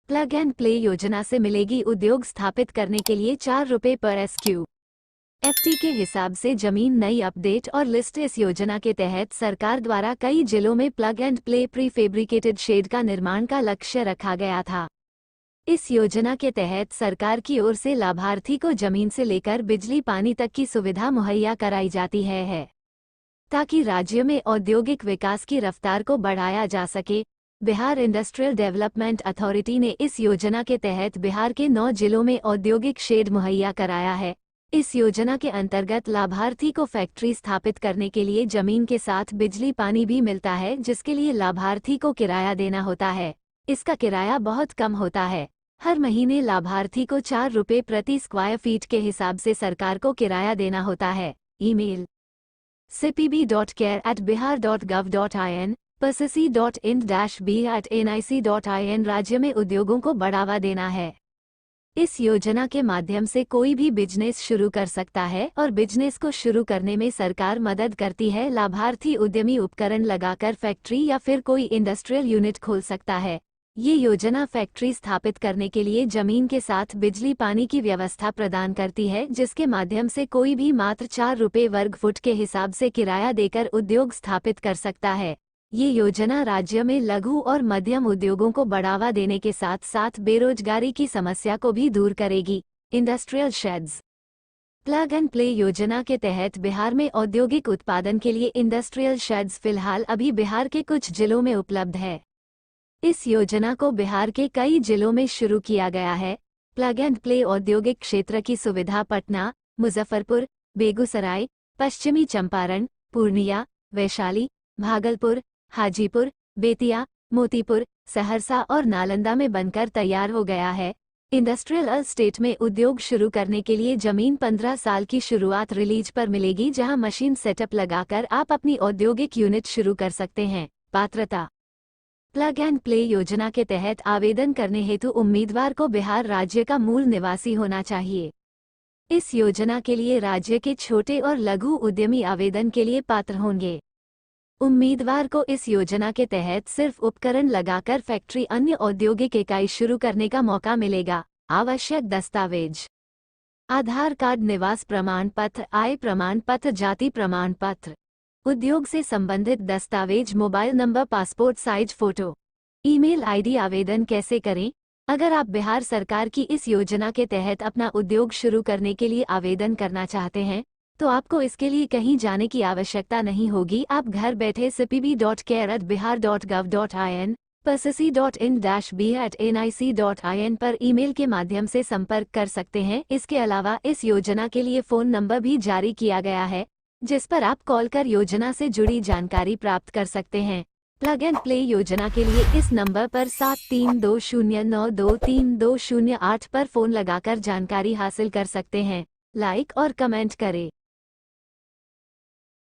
Plug and play योजना से मिलेगी उद्योग स्थापित करने के लिए 4 रुपये पर एसक्यू एफटी के हिसाब से जमीन नई अपडेट और लिस्ट। इस योजना के तहत सरकार द्वारा कई जिलों में plug and play prefabricated shed का निर्माण का लक्ष्य रखा गया था। इस योजना के तहत सरकार की ओर से लाभार्थी को जमीन से लेकर बिजली पानी तक की सुविधा मुहैया कराई जाती है ताकि राज्य में औद्योगिक विकास की रफ्तार को बढ़ाया जा सके। बिहार इंडस्ट्रियल डेवलपमेंट अथॉरिटी ने इस योजना के तहत बिहार के 9 जिलों में औद्योगिक शेड मुहैया कराया है। इस योजना के अंतर्गत लाभार्थी को फैक्ट्री स्थापित करने के लिए जमीन के साथ बिजली पानी भी मिलता है, जिसके लिए लाभार्थी को किराया देना होता है। इसका किराया बहुत कम होता है। हर महीने लाभार्थी को 4 रुपये प्रति स्क्वायर फीट के हिसाब से सरकार को किराया देना होता है। Email cpb.care@bihar.gov.in psc.ind-b@nic.in। राज्य में उद्योगों को बढ़ावा देना है। इस योजना के माध्यम से कोई भी बिजनेस शुरू कर सकता है और बिजनेस को शुरू करने में सरकार मदद करती है। लाभार्थी उद्यमी उपकरण लगाकर फैक्ट्री या फिर कोई इंडस्ट्रियल यूनिट खोल सकता है। ये योजना फैक्ट्री स्थापित करने के लिए जमीन के साथ बिजली पानी की व्यवस्था प्रदान करती है, जिसके माध्यम से कोई भी मात्र 4 रुपये वर्ग फुट के हिसाब से किराया देकर उद्योग स्थापित कर सकता है। ये योजना राज्य में लघु और मध्यम उद्योगों को बढ़ावा देने के साथ साथ बेरोजगारी की समस्या को भी दूर करेगी। Industrial shades plug and play योजना के तहत बिहार में औद्योगिक उत्पादन के लिए इंडस्ट्रियल शेड्स फिलहाल अभी बिहार के कुछ जिलों में उपलब्ध है। इस योजना को बिहार के कई जिलों में शुरू किया गया है। प्लग एंड प्ले औद्योगिक क्षेत्र की सुविधा पटना, मुजफ्फरपुर, बेगूसराय, पश्चिमी चंपारण, पूर्णिया, वैशाली, भागलपुर, हाजीपुर, बेतिया, मोतीपुर, सहरसा और नालंदा में बनकर तैयार हो गया है। इंडस्ट्रियल स्टेट में उद्योग शुरू करने के लिए जमीन 15 साल की शुरुआत रिलीज पर मिलेगी, जहां मशीन सेटअप लगाकर आप अपनी औद्योगिक यूनिट शुरू कर सकते हैं। पात्रता प्लग एंड प्ले योजना के तहत आवेदन करने हेतु उम्मीदवार को बिहार राज्य का मूल निवासी होना चाहिए। इस योजना के लिए राज्य के छोटे और लघु उद्यमी आवेदन के लिए पात्र होंगे। उम्मीदवार को इस योजना के तहत सिर्फ उपकरण लगाकर फैक्ट्री अन्य औद्योगिक इकाई शुरू करने का मौका मिलेगा। आवश्यक दस्तावेज: आधार कार्ड, निवास प्रमाण पत्र, आय प्रमाण पत्र, जाति प्रमाण पत्र। उद्योग से संबंधित दस्तावेज: mobile number, passport size photo. Email ID. आवेदन कैसे करें? अगर आप बिहार सरकार की इस योजना के तहत अपना उद्योग शुरू करने के लिए आवेदन करना चाहते हैं तो आपको इसके लिए कहीं जाने की आवश्यकता नहीं होगी। आप घर बैठे cpb.care@bihar.gov.in psc.ind-b@nic.in पर ईमेल के माध्यम से संपर्क कर सकते हैं। इसके अलावा इस योजना के लिए फ़ोन नंबर भी जारी किया गया है, जिस पर आप कॉल कर योजना से जुड़ी जानकारी प्राप्त कर सकते हैं। प्लग एंड प्ले योजना के लिए इस नंबर पर 7320923208 पर फ़ोन लगाकर जानकारी हासिल कर सकते हैं। लाइक और कमेंट करें।